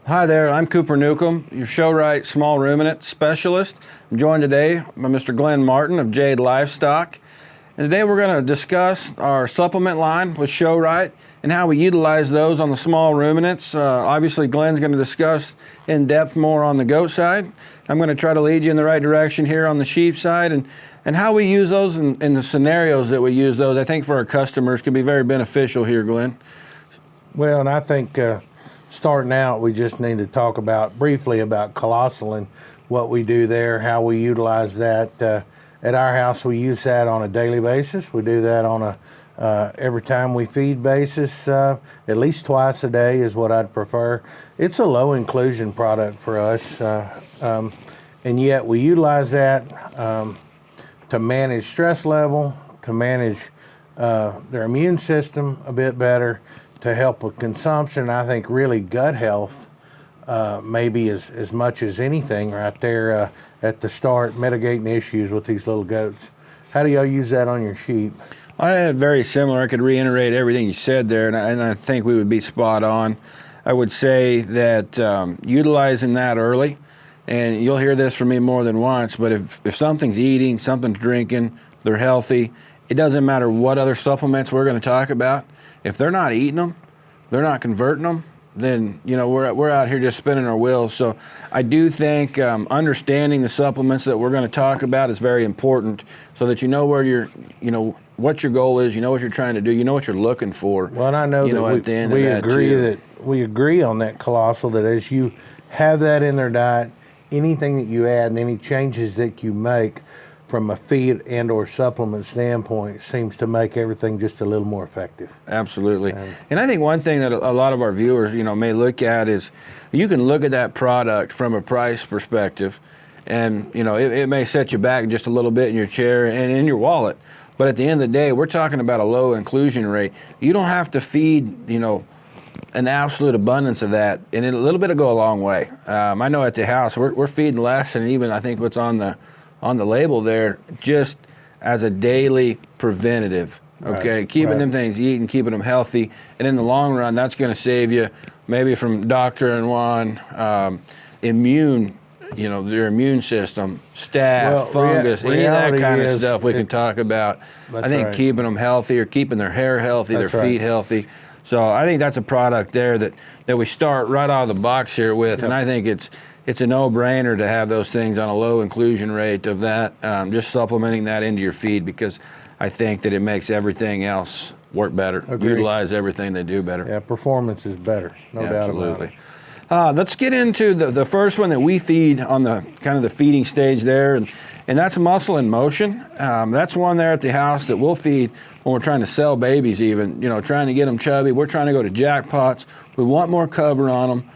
Hi there, I'm Cooper Newcomb, your Show-Rite small ruminant specialist. I'm joined today by Mr. Glen Martin of Jade Livestock. And today we're going to discuss our supplement line with Show-Rite and how we utilize those on the small ruminants. Obviously, Glen's going to discuss in depth more on the goat side. I'm going to try to lead you in the right direction here on the sheep side and how we use those in the scenarios that we use those. I think for our customers can be very beneficial here, Glen. Well, and I think starting out, we just need to talk briefly about Colossal and what we do there, how we utilize that. At our house, we use that on a daily basis. We do that on a every time we feed basis, at least twice a day is what I'd prefer. It's a low inclusion product for us, and yet we utilize that to manage stress level, to manage their immune system a bit better, to help with consumption. I think really gut health, maybe as much as anything right there at the start, mitigating issues with these little goats. How do y'all use that on your sheep? I had very similar. I could reiterate everything you said there, and I think we would be spot on. I would say that utilizing that early, and you'll hear this from me more than once, but if something's eating, something's drinking, they're healthy, it doesn't matter what other supplements we're going to talk about. If they're not eating them, they're not converting them, then we're out here just spinning our wheels. So I do think understanding the supplements that we're going to talk about is very important, so that you know where what your goal is, you know what you're trying to do, you know what you're looking for. Well, and I know that we agree on that, Colossal, that as you have that in their diet, anything that you add and any changes that you make from a feed and or supplement standpoint seems to make everything just a little more effective. Absolutely. And I think one thing that a lot of our viewers, may look at is you can look at that product from a price perspective, and it may set you back just a little bit in your chair and in your wallet. But at the end of the day, we're talking about a low inclusion rate. You don't have to feed, an absolute abundance of that, and a little bit will go a long way. I know at the house we're feeding less than even I think what's on the label there, just as a daily preventative, okay? Keeping them things eating, keeping them healthy, and in the long run, that's going to save you maybe from doctor and one, immune, their immune system, staph, fungus, any of that kind of stuff we can talk about. I think keeping them healthy, or keeping their hair healthy, their feet healthy. So I think that's a product there that we start right out of the box here with, and I think it's a no-brainer to have those things on a low inclusion rate of that, just supplementing that into your feed, because I think that it makes everything else work better, utilize everything they do better. Yeah, performance is better, no doubt about it. Let's get into the first one that we feed on the kind of the feeding stage there, and that's muscle in motion. That's one there at the house that we'll feed when we're trying to sell babies even, trying to get them chubby. We're trying to go to jackpots. We want more cover on them.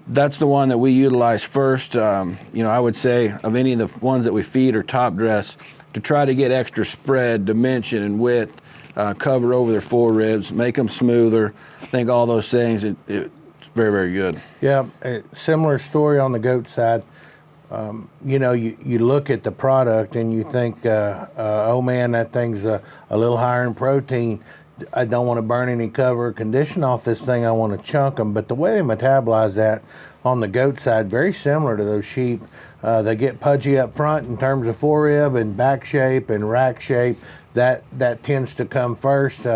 That's the one that we utilize first. I would say of any of the ones that we feed or top dress, to try to get extra spread, dimension, and width, cover over their foreribs, make them smoother. I think all those things, it's very, very good. Yeah, similar story on the goat side. You look at the product and you think, oh man, that thing's a little higher in protein. I don't want to burn any cover or condition off this thing. I want to chunk them. But the way they metabolize that on the goat side, very similar to those sheep. They get pudgy up front in terms of forerib and back shape and rack shape. That tends to come first.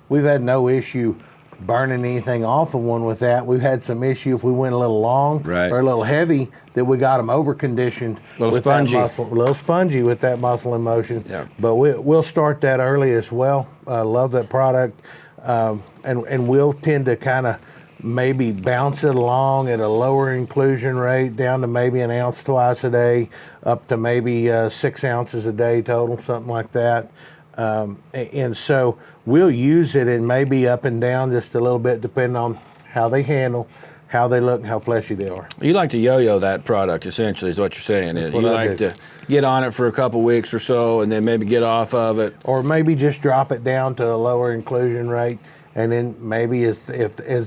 We've had no issue burning anything off of one with that. We've had some issue if we went a little long or a little heavy, that we got them over conditioned with that muscle, a little spongy with that muscle in motion. Yeah. But we'll start that early as well. Love that product, and we'll tend to kind of maybe bounce it along at a lower inclusion rate, down to maybe an ounce twice a day, up to maybe 6 ounces a day total, something like that. And so we'll use it and maybe up and down just a little bit, depending on how they handle, how they look, and how fleshy they are. You like to yo-yo that product, essentially, is what you're saying. You like to get on it for a couple weeks or so, and then maybe get off of it. Or maybe just drop it down to a lower inclusion rate, and then maybe as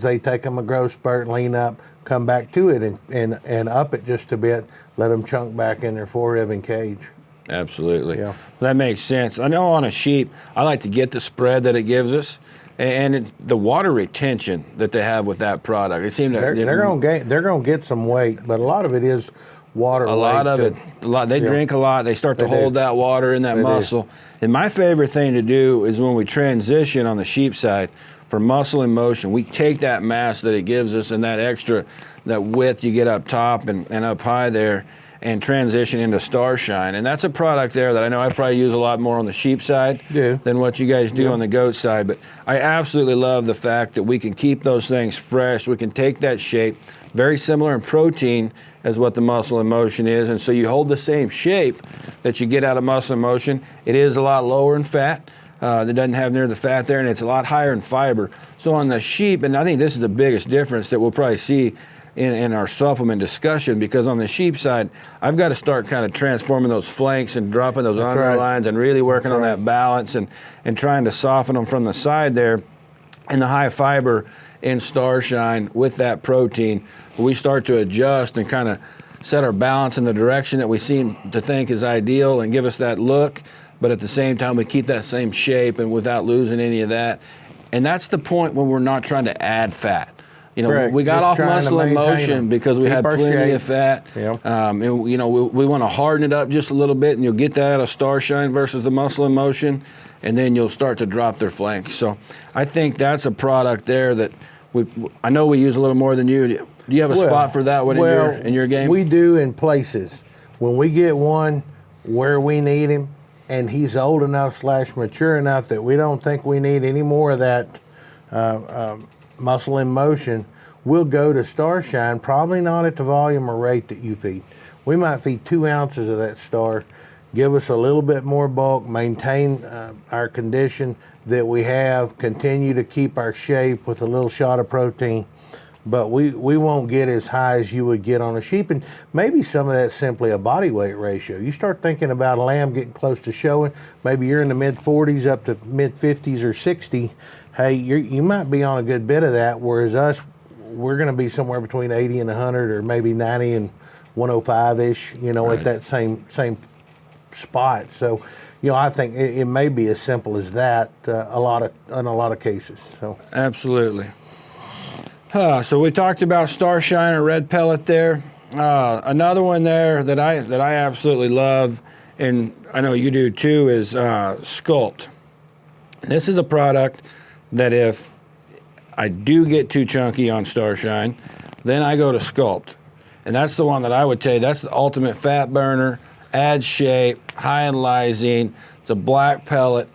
they take them a growth spurt, lean up, come back to it and up it just a bit, let them chunk back in their forerib and cage. Absolutely. Yeah. That makes sense. I know on a sheep, I like to get the spread that it gives us. And the water retention that they have with that product, they seem to they're gonna get some weight, but a lot of it is water. A lot of it. They drink a lot. They start to hold that water in that muscle. And my favorite thing to do is when we transition on the sheep side from muscle and motion, we take that mass that it gives us and that extra, that width you get up top and up high there, and transition into Starshine. And that's a product there that I know I probably use a lot more on the sheep side than what you guys do on the goat side. But I absolutely love the fact that we can keep those things fresh. We can take that shape, very similar in protein as what the muscle and motion is. And so you hold the same shape that you get out of muscle and motion. It is a lot lower in fat. It doesn't have near the fat there, and it's a lot higher in fiber. So on the sheep, and I think this is the biggest difference that we'll probably see in our supplement discussion, because on the sheep side, I've got to start kind of transforming those flanks and dropping those underlines and really working on that balance and trying to soften them from the side there. And the high fiber in Starshine with that protein, we start to adjust and kind of set our balance in the direction that we seem to think is ideal and give us that look, but at the same time we keep that same shape and without losing any of that. And that's the point when we're not trying to add fat. You know, we got off muscle and motion because we had plenty of fat. And, you know, we want to harden it up just a little bit, and you'll get that out of Starshine versus the muscle and motion, and then you'll start to drop their flanks. So I think that's a product there that I know we use a little more than you. Do you have a spot for that one in your game? We do in places. When we get one where we need him, and he's old enough / mature enough that we don't think we need any more of that muscle in motion, we'll go to Starshine, probably not at the volume or rate that you feed. We might feed 2 ounces of that Star, give us a little bit more bulk, maintain our condition that we have, continue to keep our shape with a little shot of protein, but we won't get as high as you would get on a sheep. And maybe some of that's simply a body weight ratio. You start thinking about a lamb getting close to showing, maybe you're in the mid 40s up to mid 50s or 60. Hey, you might be on a good bit of that, whereas us, we're going to be somewhere between 80 and 100, or maybe 90 and 105-ish, you know, at that same spot. So, you know, I think it may be as simple as that in a lot of cases. So absolutely. So we talked about Starshine or red pellet there. Another one there that I absolutely love, and I know you do too, is Sculpt. This is a product that if I do get too chunky on Starshine, then I go to Sculpt. And that's the one that I would tell you, that's the ultimate fat burner, adds shape, high in lysine. It's a black pellet,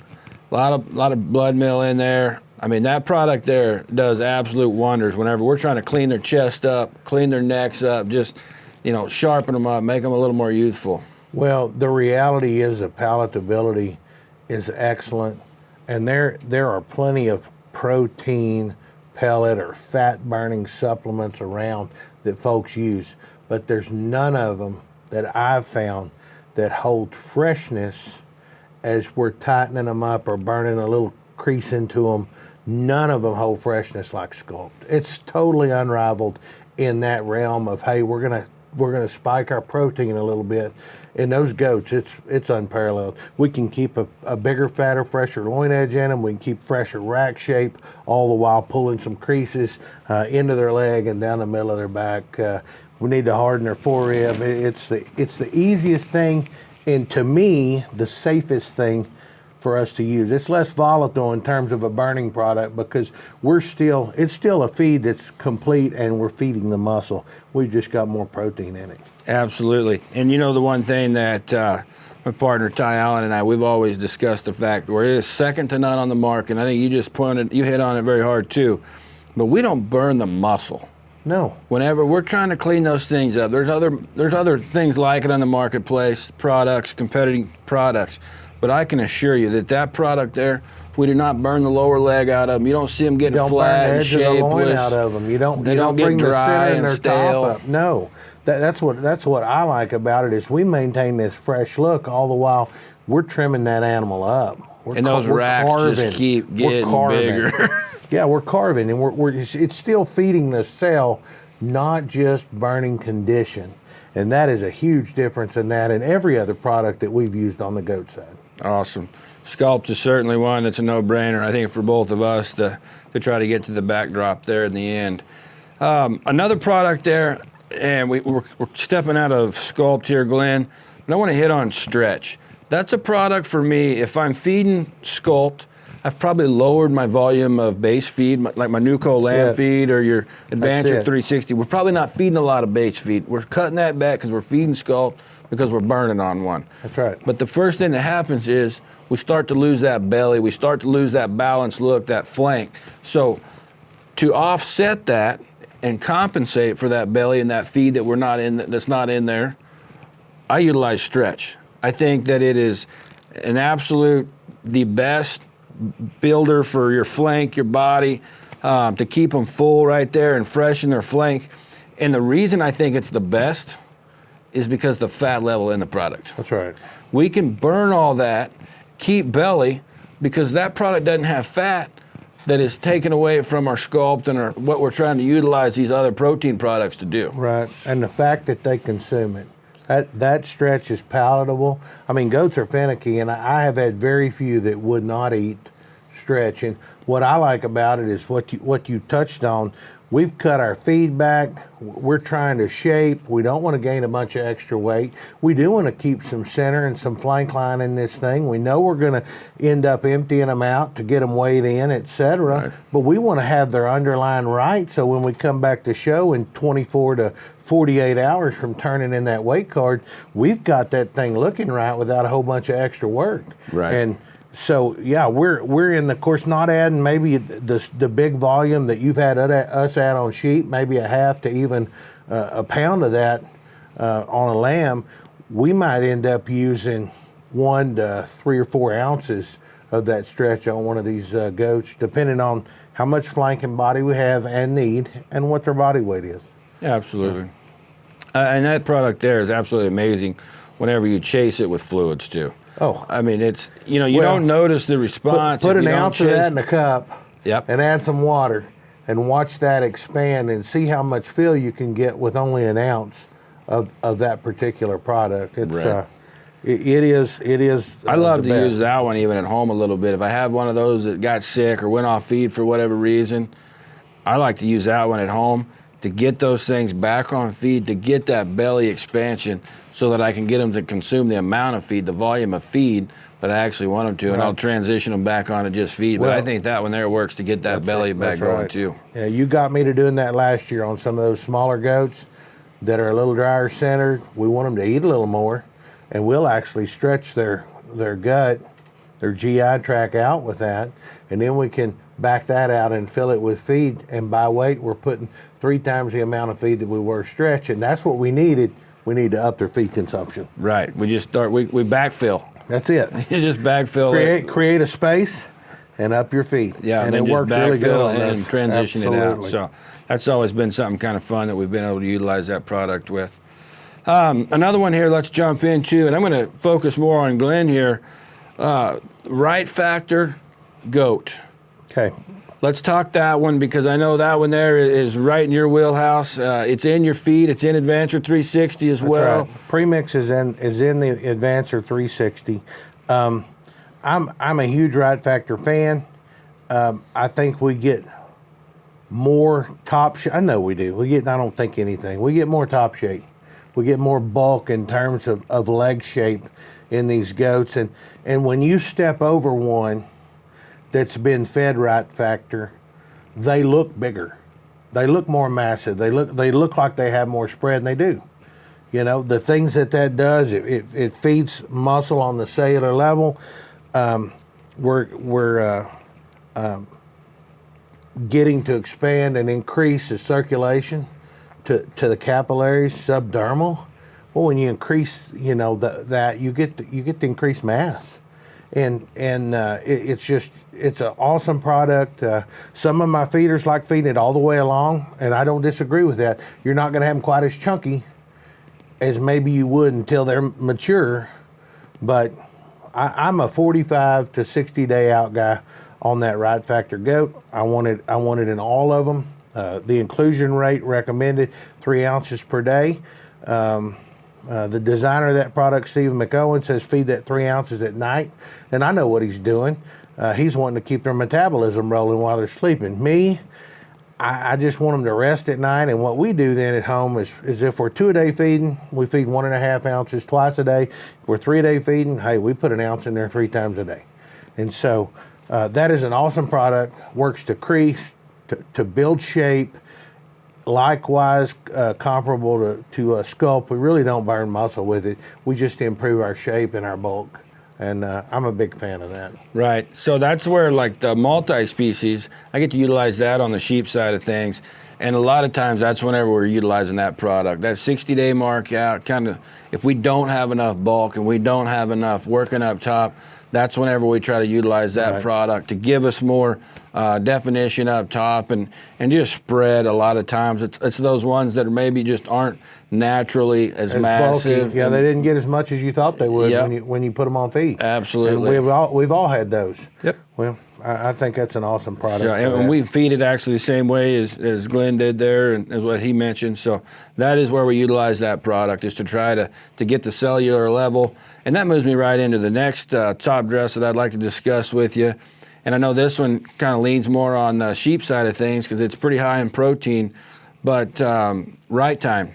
a lot of blood meal in there. I mean, that product there does absolute wonders whenever we're trying to clean their chest up, clean their necks up, just, you know, sharpen them up, make them a little more youthful. Well, the reality is the palatability is excellent, and there are plenty of protein, pellet, or fat-burning supplements around that folks use, but there's none of them that I've found that hold freshness as we're tightening them up or burning a little crease into them. None of them hold freshness like Sculpt. It's totally unrivaled in that realm of, hey, we're gonna spike our protein a little bit. In those goats, it's unparalleled. We can keep a bigger, fatter, fresher loin edge in them. We can keep fresher rack shape, all the while pulling some creases into their leg and down the middle of their back. We need to harden their forerib. It's the easiest thing, and to me, the safest thing for us to use. It's less volatile in terms of a burning product because it's still a feed that's complete, and we're feeding the muscle. We've just got more protein in it. Absolutely. And you know, the one thing that my partner Ty Allen and I, we've always discussed the fact where it is second to none on the market, and I think you hit on it very hard too, but we don't burn the muscle. No. Whenever we're trying to clean those things up, there's other things like it on the marketplace, products, competing products. But I can assure you that product there, we do not burn the lower leg out of them. You don't see them getting flat and shapeless. You don't burn the edge of the loin out of them. You don't get bring the dry center and their stale. top up. No, that's what I like about it is we maintain this fresh look all the while we're trimming that animal up. And those racks just keep getting bigger. Yeah, we're carving, and it's still feeding the cell, not just burning condition. And that is a huge difference in that and every other product that we've used on the goat side. Awesome. Sculpt is certainly one that's a no-brainer, I think, for both of us to try to get to the backdrop there in the end. Another product there, and we're stepping out of Sculpt here, Glenn, but I want to hit on Stretch. That's a product for me. If I'm feeding Sculpt, I've probably lowered my volume of base feed, like my Nuco lamb feed or your Advancer 360. We're probably not feeding a lot of base feed. We're cutting that back because we're feeding Sculpt because we're burning on one. That's right. But the first thing that happens is we start to lose that belly. We start to lose that balanced look, that flank. So to offset that and compensate for that belly and that feed that that's not in there, I utilize Stretch. I think that it is an absolute the best builder for your flank, your body, to keep them full right there and fresh in their flank. And the reason I think it's the best is because the fat level in the product. That's right. We can burn all that, keep belly, because that product doesn't have fat that is taken away from our Sculpt and what we're trying to utilize these other protein products to do. Right, and the fact that they consume it. That Stretch is palatable. I mean, goats are finicky, and I have had very few that would not eat Stretch. And what I like about it is what you touched on. We've cut our feed back. We're trying to shape. We don't want to gain a bunch of extra weight. We do want to keep some center and some flank line in this thing. We know we're going to end up emptying them out to get them weighed in, etc. Right. But we want to have their underlying right, so when we come back to show in 24 to 48 hours from turning in that weight card, we've got that thing looking right without a whole bunch of extra work. Right. And so, yeah, we're in the course not adding maybe the big volume that you've had us add on sheep, maybe a half to even a pound of that on a lamb. We might end up using 1 to 3 or 4 ounces of that Stretch on one of these goats, depending on how much flank and body we have and need and what their body weight is. Yeah, absolutely. And that product there is absolutely amazing whenever you chase it with fluids too. Oh, I mean, it's, you don't notice the response. Put an ounce of that in a cup. Yep. And add some water and watch that expand and see how much fill you can get with only an ounce of that particular product. It's right. It is. I love to use that one even at home a little bit. If I have one of those that got sick or went off feed for whatever reason, I like to use that one at home to get those things back on feed, to get that belly expansion so that I can get them to consume the amount of feed, the volume of feed that I actually want them to, and I'll transition them back onto just feed. But I think that one there works to get that belly back going too. Yeah, you got me to doing that last year on some of those smaller goats that are a little drier centered. We want them to eat a little more, and we'll actually stretch their gut, their GI tract out with that, and then we can back that out and fill it with feed. And by weight, we're putting 3 times the amount of feed that we were stretching. That's what we needed. We need to up their feed consumption. Right. We just start. We backfill. That's it. You just backfill. Create a space and up your feed. Yeah, and it works really good on and this. transition Absolutely. it out. So that's always been something kind of fun that we've been able to utilize that product with. Another one here. Let's jump into, and I'm going to focus more on Glen here. Right factor goat. Okay. Let's talk that one because I know that one there is right in your wheelhouse. It's in your feed. It's in Advancer 360 as well. Right. Premix is in the Advancer 360. I'm a huge right factor fan. I think we get more top shape. I know we do. I don't think anything. We get more top shape. We get more bulk in terms of leg shape in these goats. And when you step over one that's been fed right factor, they look bigger. They look more massive. They look like they have more spread, and they do. You know, the things that does, it feeds muscle on the cellular level. We're getting to expand and increase the circulation to the capillaries subdermal. Well, when you increase, that you get the increased mass. And it's an awesome product. Some of my feeders like feeding it all the way along, and I don't disagree with that. You're not going to have them quite as chunky as maybe you would until they're mature, but I'm a 45 to 60 day out guy on that right factor goat. I want it in all of them. The inclusion rate recommended 3 ounces per day. The designer of that product, Stephen McOwen, says feed that 3 ounces at night, and I know what he's doing. He's wanting to keep their metabolism rolling while they're sleeping. Me, I just want them to rest at night, and what we do then at home is if we're 2-a-day feeding, we feed 1.5 ounces twice a day. If we're 3-a-day feeding, hey, we put an ounce in there 3 times a day. And so that is an awesome product, works to crease, to build shape. Likewise, comparable to Sculpt. We really don't burn muscle with it. We just improve our shape and our bulk. And I'm a big fan of that. Right. So that's where, like, the multi-species, I get to utilize that on the sheep side of things. And a lot of times that's whenever we're utilizing that product. That 60-day mark out, kind of, if we don't have enough bulk and we don't have enough working up top, that's whenever we try to utilize that product to give us more definition up top and just spread. A lot of times it's those ones that maybe just aren't naturally as massive. Bulky. Yeah, they didn't get as much as you thought they would when you put them on feed. Absolutely. And we've all had those. Yep. Well, I think that's an awesome product. So, and we feed it actually the same way as Glenn did there and as what he mentioned. So that is where we utilize that product, is to try to get the cellular level. And that moves me right into the next top dress that I'd like to discuss with you. And I know this one kind of leans more on the sheep side of things because it's pretty high in protein. But Right Time,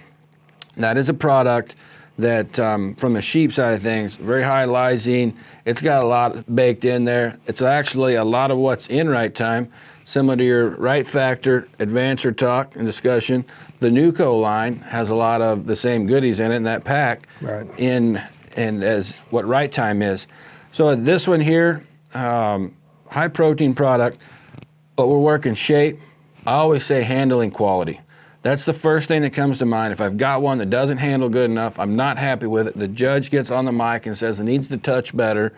that is a product that from the sheep side of things, very high lysine. It's got a lot baked in there. It's actually a lot of what's in Right Time, similar to your Right Factor, Advancer talk and discussion. The Nuco line has a lot of the same goodies in it in that pack, and as what Right Time is. So this one here, high protein product, but we're working shape. I always say handling quality. That's the first thing that comes to mind. If I've got one that doesn't handle good enough, I'm not happy with it, the judge gets on the mic and says it needs to touch better.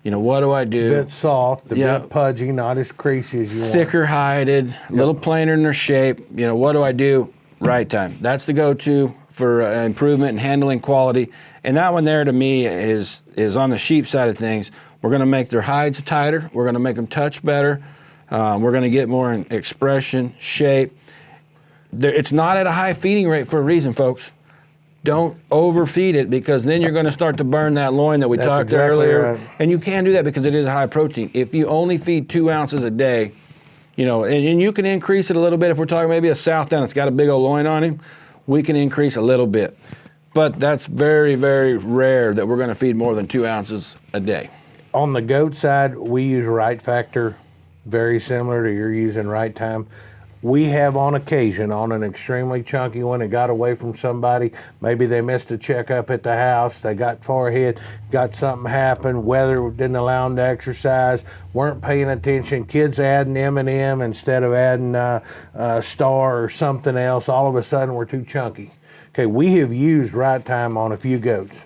You know, what do I do? A bit soft, a bit pudgy, not as creasy as you want. Thicker hided, a little plainer in their shape. You know, what do I do? Right Time. That's the go-to for improvement in handling quality. And that one there to me is on the sheep side of things. We're going to make their hides tighter. We're going to make them touch better. We're going to get more in expression, shape. It's not at a high feeding rate for a reason, folks. Don't overfeed it, because then you're going to start to burn that loin that we talked earlier. Right. And you can do that because it is a high protein. If you only feed 2 ounces a day, you know, and you can increase it a little bit. If we're talking maybe a Southdown that's got a big old loin on him, we can increase a little bit. But that's very, very rare that we're going to feed more than 2 ounces a day. On the goat side, we use Right Factor, very similar to you're using Right Time. We have on occasion, on an extremely chunky one that got away from somebody, maybe they missed a checkup at the house, they got far ahead, got something happen, weather didn't allow them to exercise, weren't paying attention, kids adding M&M instead of adding Star or something else, all of a sudden we're too chunky. Okay, we have used Right Time on a few goats.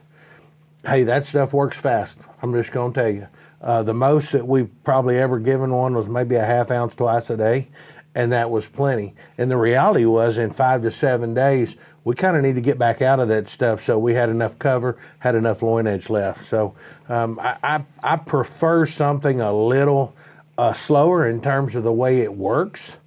Hey, that stuff works fast, I'm just gonna tell you. The most that we've probably ever given one was maybe a ½ ounce twice a day, and that was plenty. And the reality was, in 5 to 7 days, we kind of need to get back out of that stuff so we had enough cover, had enough loin edge left. So I prefer something a little slower in terms of the way it works,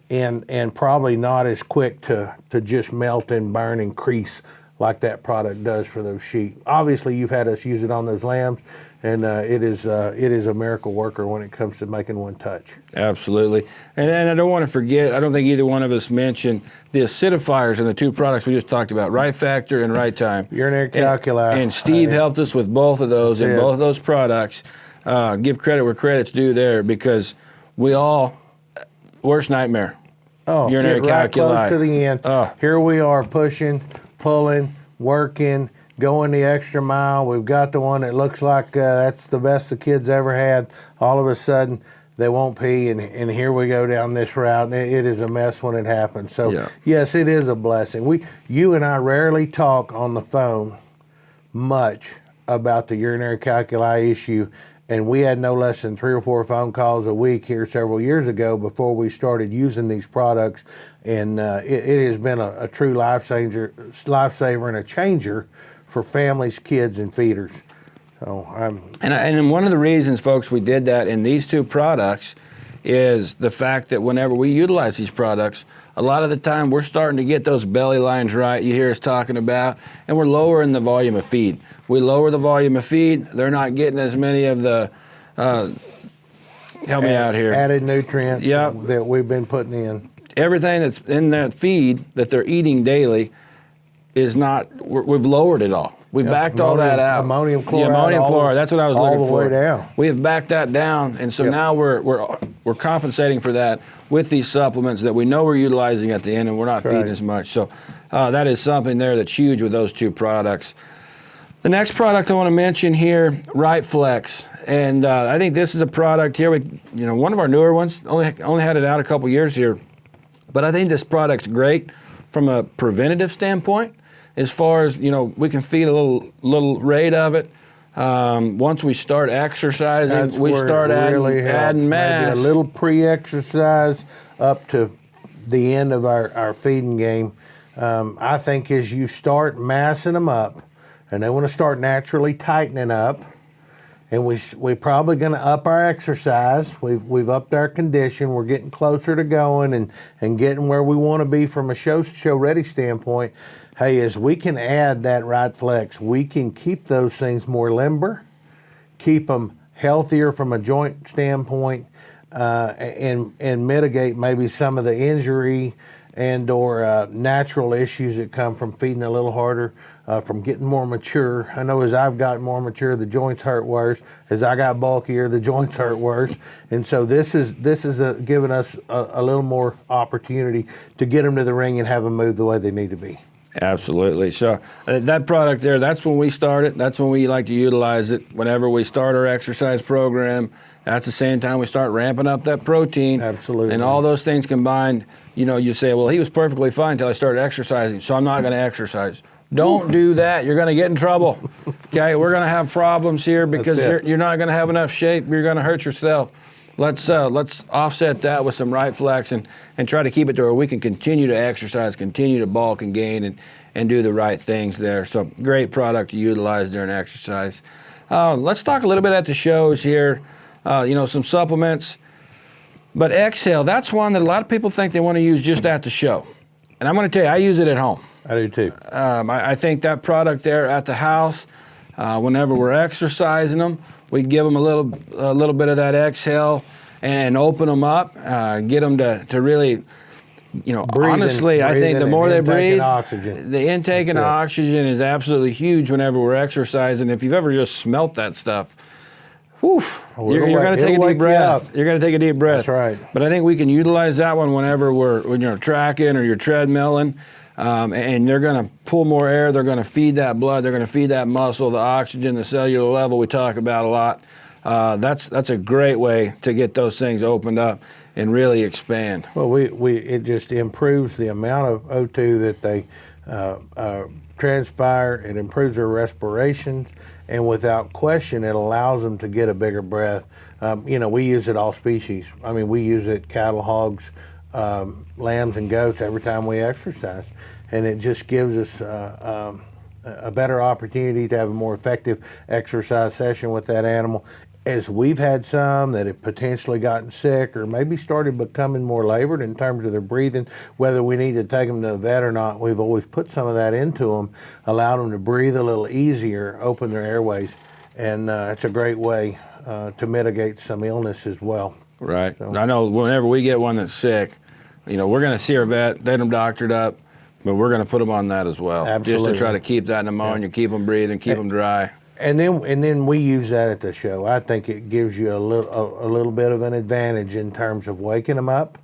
and probably not as quick to just melt and burn and crease like that product does for those sheep. Obviously, you've had us use it on those lambs, and it is a miracle worker when it comes to making one touch. Absolutely. And I don't want to forget, I don't think either one of us mentioned the acidifiers in the two products we just talked about, Right Factor and Right Time. Urinary calculi. And Steve helped us with both of those and both of those products. Give credit where credit's due there, because we all, worst nightmare. Oh, urinary get right calculi. Close to the end. Oh. Here we are pushing, pulling, working, going the extra mile. We've got the one that looks like that's the best the kids ever had. All of a sudden, they won't pee, and here we go down this route. It is a mess when it happens. So, yes, it is a blessing. You and I rarely talk on the phone much about the urinary calculi issue, and we had no less than 3 or 4 phone calls a week here several years ago before we started using these products, and it has been a true lifesaver and a changer for families, kids, and feeders. So and one of the reasons, folks, we did that in these two products is the fact that whenever we utilize these products, a lot of the time we're starting to get those belly lines right you hear us talking about, and we're lowering the volume of feed. We lower the volume of feed, they're not getting as many of the, help me out here. Added nutrients Yep. that we've been putting in. Everything that's in that feed that they're eating daily is not, we've lowered it all. We backed all that out. Ammonium chloride. Yeah, ammonium chloride. That's what I was looking for. All the way down. We have backed that down, and so now we're compensating for that with these supplements that we know we're utilizing at the end, and we're not feeding as much. So that is something there that's huge with those two products. The next product I want to mention here, Right Flex, and I think this is a product here. One of our newer ones. Only had it out a couple years here, but I think this product's great from a preventative standpoint. As far as, we can feed a little rate of it. Once we start exercising, we start adding mass. Maybe a little pre-exercise up to the end of our feeding game. I think as you start massing them up, and they want to start naturally tightening up, and we're probably going to up our exercise. We've upped our condition. We're getting closer to going and getting where we want to be from a show ready standpoint. Hey, as we can add that Right Flex, we can keep those things more limber, keep them healthier from a joint standpoint, and mitigate maybe some of the injury and or natural issues that come from feeding a little harder, from getting more mature. I know as I've gotten more mature, the joints hurt worse. As I got bulkier, the joints hurt worse. And so this is giving us a little more opportunity to get them to the ring and have them move the way they need to be. Absolutely. So that product there, that's when we start it. That's when we like to utilize it. Whenever we start our exercise program, that's the same time we start ramping up that protein. Absolutely. And all those things combined, you say, well, he was perfectly fine until I started exercising, so I'm not going to exercise. Don't do that. You're going to get in trouble. Okay, we're going to have problems here because you're not going to have enough shape. You're going to hurt yourself. Let's offset that with some Right Flex and try to keep it to where we can continue to exercise, continue to bulk and gain and do the right things there. So great product to utilize during exercise. Let's talk a little bit at the shows here. Some supplements. But Exhale, that's one that a lot of people think they want to use just at the show. And I'm going to tell you, I use it at home. I do too. I think that product there at the house, whenever we're exercising them, we give them a little bit of that Exhale and open them up, get them to really, honestly, I think the more they breathe, the intake of oxygen is absolutely huge whenever we're exercising. If you've ever just smelt that stuff, you're going to take a deep breath. You're going to take a deep breath. That's right. But I think we can utilize that one whenever when you're tracking or you're treadmilling, and they're going to pull more air. They're going to feed that blood. They're going to feed that muscle, the oxygen, the cellular level we talk about a lot. That's a great way to get those things opened up and really expand. Well, it just improves the amount of O2 that they transpire. It improves their respirations, and without question, it allows them to get a bigger breath. We use it all species. I mean, we use it cattle, hogs, lambs, and goats every time we exercise, and it just gives us a better opportunity to have a more effective exercise session with that animal. As we've had some that have potentially gotten sick or maybe started becoming more labored in terms of their breathing, whether we need to take them to a vet or not, we've always put some of that into them, allowed them to breathe a little easier, open their airways, and it's a great way to mitigate some illness as well. Right. So, I know whenever we get one that's sick, we're going to see our vet, get them doctored up, but we're going to put them on that as well. Absolutely. Just to try to keep that pneumonia, keep them breathing, keep them dry. And then we use that at the show. I think it gives you a little bit of an advantage in terms of waking them up,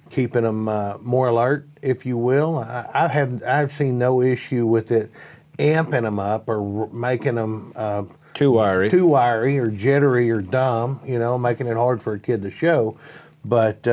keeping them more alert, if you will. I've seen no issue with it amping them up or making them too wiry or jittery or dumb. Making it hard for a kid to show. But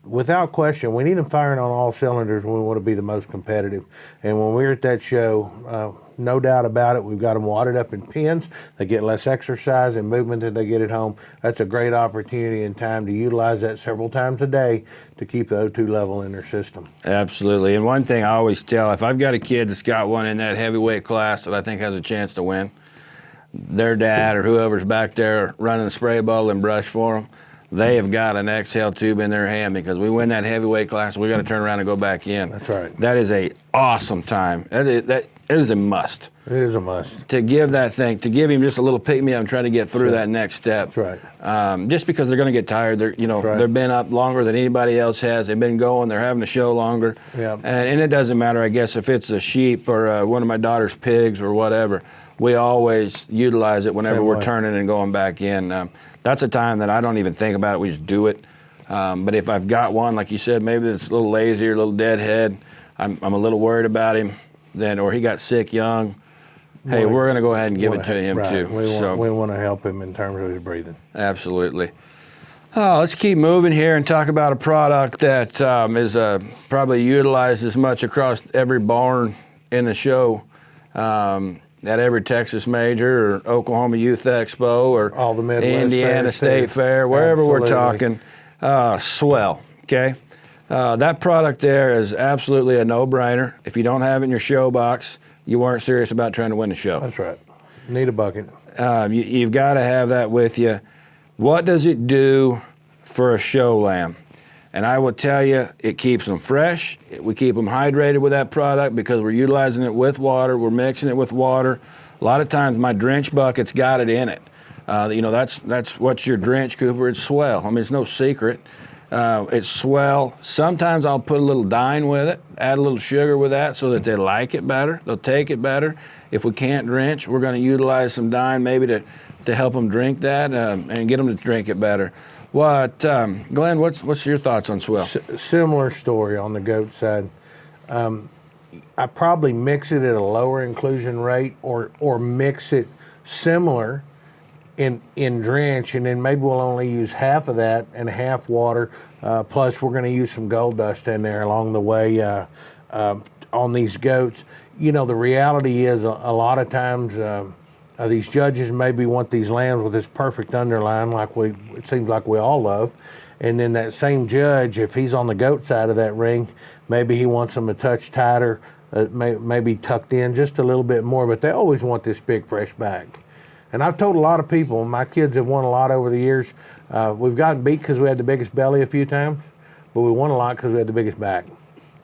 without question, we need them firing on all cylinders when we want to be the most competitive. And when we're at that show, no doubt about it, we've got them wadded up in pens. They get less exercise and movement than they get at home. That's a great opportunity and time to utilize that several times a day to keep the O2 level in their system. Absolutely. And one thing I always tell, if I've got a kid that's got one in that heavyweight class that I think has a chance to win, their dad or whoever's back there running the spray bottle and brush for them, they have got an exhale tube in their hand because we win that heavyweight class. We got to turn around and go back in. That's right. That is a awesome time. That is a must. It is a must. To give that thing, to give him just a little pick-me-up and try to get through that next step. That's right. Just because they're going to get tired. They're, they've been up longer than anybody else has. They've been going. They're having to show longer. Yeah. And it doesn't matter, I guess, if it's a sheep or one of my daughter's pigs or whatever. We always utilize it whenever we're turning and going back in. That's a time that I don't even think about it. We just do it. But if I've got one, like you said, maybe it's a little lazy or a little deadhead, I'm a little worried about him, or he got sick young. Hey, we're going to go ahead and give it to him too. We want to help him in terms of his breathing. Absolutely. Let's keep moving here and talk about a product that is probably utilized as much across every barn in the show, at every Texas Major or Oklahoma Youth Expo or all the Midwest Indiana State Fair, wherever we're talking. Swell, okay? That product there is absolutely a no-brainer. If you don't have it in your show box, you weren't serious about trying to win the show. That's right. Need a bucket. You've got to have that with you. What does it do for a show lamb? And I will tell you, it keeps them fresh. We keep them hydrated with that product because we're utilizing it with water. We're mixing it with water. A lot of times my drench bucket's got it in it. That's what's your drench, Cooper. It's Swell. I mean, it's no secret. It's Swell. Sometimes I'll put a little dine with it, add a little sugar with that so that they like it better. They'll take it better. If we can't drench, we're going to utilize some dine maybe to help them drink that and get them to drink it better. Glenn, what's your thoughts on Swell? Similar story on the goat side. I probably mix it at a lower inclusion rate or mix it similar in drench, and then maybe we'll only use half of that and half water. Plus, we're going to use some gold dust in there along the way on these goats. The reality is a lot of times these judges maybe want these lambs with this perfect underline it seems like we all love. And then that same judge, if he's on the goat side of that ring, maybe he wants them a touch tighter, maybe tucked in just a little bit more, but they always want this big fresh back. And I've told a lot of people, my kids have won a lot over the years. We've gotten beat because we had the biggest belly a few times, but we won a lot because we had the biggest back.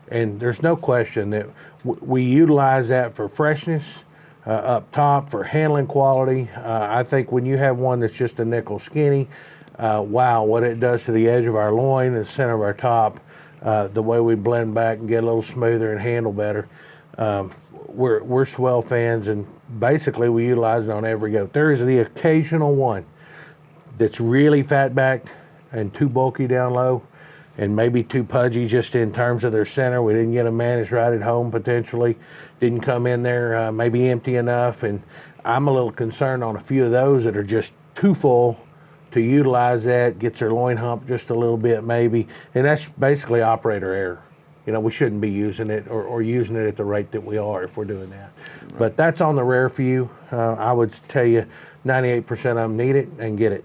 And there's no question that we utilize that for freshness, up top, for handling quality. I think when you have one that's just a nickel skinny, wow, what it does to the edge of our loin and the center of our top, the way we blend back and get a little smoother and handle better. We're Swell fans, and basically we utilize it on every goat. There is the occasional one that's really fat backed and too bulky down low and maybe too pudgy just in terms of their center. We didn't get them managed right at home potentially. Didn't come in there maybe empty enough, and I'm a little concerned on a few of those that are just too full to utilize that, gets their loin hump just a little bit maybe, and that's basically operator error. We shouldn't be using it or using it at the rate that we are if we're doing that. Right. But that's on the rare few. I would tell you 98% of them need it and get it.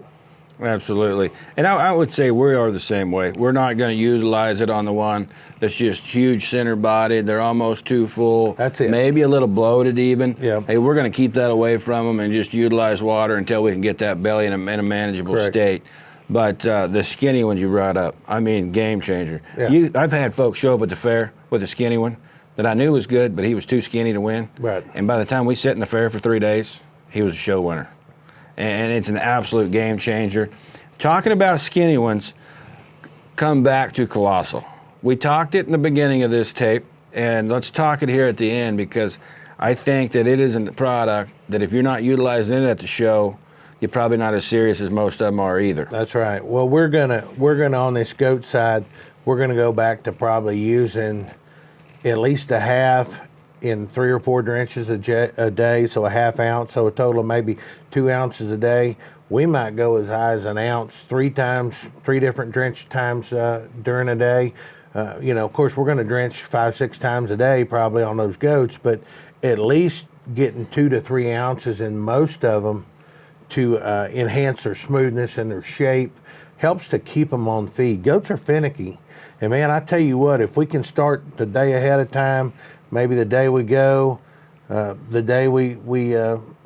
Absolutely. And I would say we are the same way. We're not going to utilize it on the one that's just huge center bodied. They're almost too full. That's it. Maybe a little bloated even. Yeah. Hey, we're going to keep that away from them and just utilize water until we can get that belly in a manageable Correct. state. But the skinny ones you brought up, I mean, game changer. Yeah. I've had folks show up at the fair with a skinny one that I knew was good, but he was too skinny to win. Right. And by the time we sit in the fair for 3 days, he was a show winner. And it's an absolute game changer. Talking about skinny ones, come back to Colossal. We talked it in the beginning of this tape, and let's talk it here at the end because I think that it is a product that if you're not utilizing it at the show, you're probably not as serious as most of them are either. That's right. Well, we're gonna on this goat side, we're gonna go back to probably using at least a half in 3 or 4 drenches a day, so a half ounce, so a total of maybe 2 ounces a day. We might go as high as an ounce 3 different drench times during a day. Of course, we're going to drench 5-6 times a day probably on those goats, but at least getting 2 to 3 ounces in most of them to enhance their smoothness and their shape helps to keep them on feed. Goats are finicky. And man, I tell you what, if we can start the day ahead of time, maybe the day we go, the day we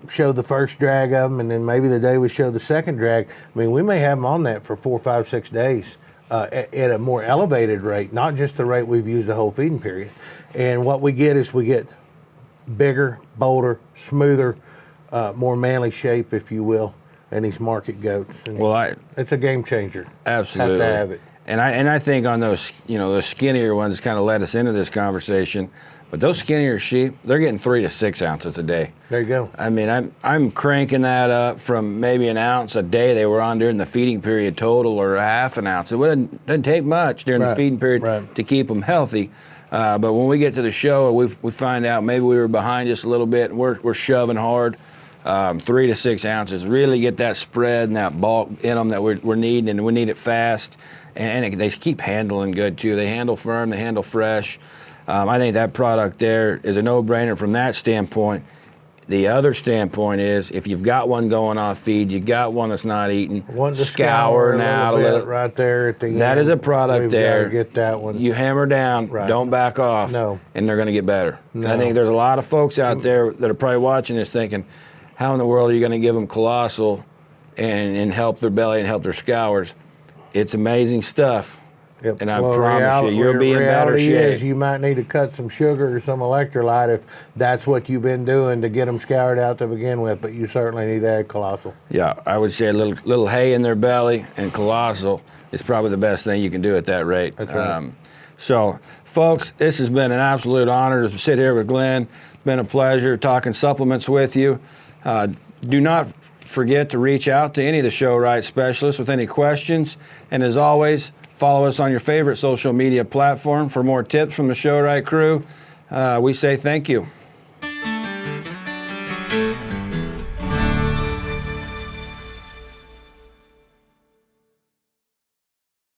show the first drag of them, and then maybe the day we show the second drag. I mean, we may have them on that for 4, 5, 6 days at a more elevated rate, not just the rate we've used the whole feeding period. And what we get is we get bigger, bolder, smoother, more manly shape, if you will, in these market goats. And Well, it's a game changer. absolutely Have to have it. And I think on those, those skinnier ones kind of led us into this conversation. But those skinnier sheep, they're getting 3 to 6 ounces a day. There you go. I mean, I'm cranking that up from maybe an ounce a day they were on during the feeding period total, or a half an ounce. It doesn't take much during the feeding period to keep them healthy. But when we get to the show, we find out maybe we were behind just a little bit, and we're shoving hard. 3 to 6 ounces, really get that spread and that bulk in them that we're needing, and we need it fast. And they keep handling good too. They handle firm, they handle fresh. I think that product there is a no-brainer from that standpoint. The other standpoint is, if you've got one going off feed, you got one that's not eating, One to scouring out a little. right there at the end. That is a product We've there. Got to get that one. You hammer down, don't back off, No. and they're going to get better. No. And I think there's a lot of folks out there that are probably watching this thinking, how in the world are you going to give them Colossal and help their belly and help their scours? It's amazing stuff. Yep. And I promise you, you'll be in better reality shape. is you might need to cut some sugar or some electrolyte if that's what you've been doing to get them scoured out to begin with, but you certainly need to add Colossal. Yeah, I would say a little hay in their belly and Colossal is probably the best thing you can do at that rate. That's right. So, folks, this has been an absolute honor to sit here with Glen. It's been a pleasure talking supplements with you. Do not forget to reach out to any of the Show-Rite specialists with any questions. And as always, follow us on your favorite social media platform for more tips from the Show-Rite crew. We say thank you.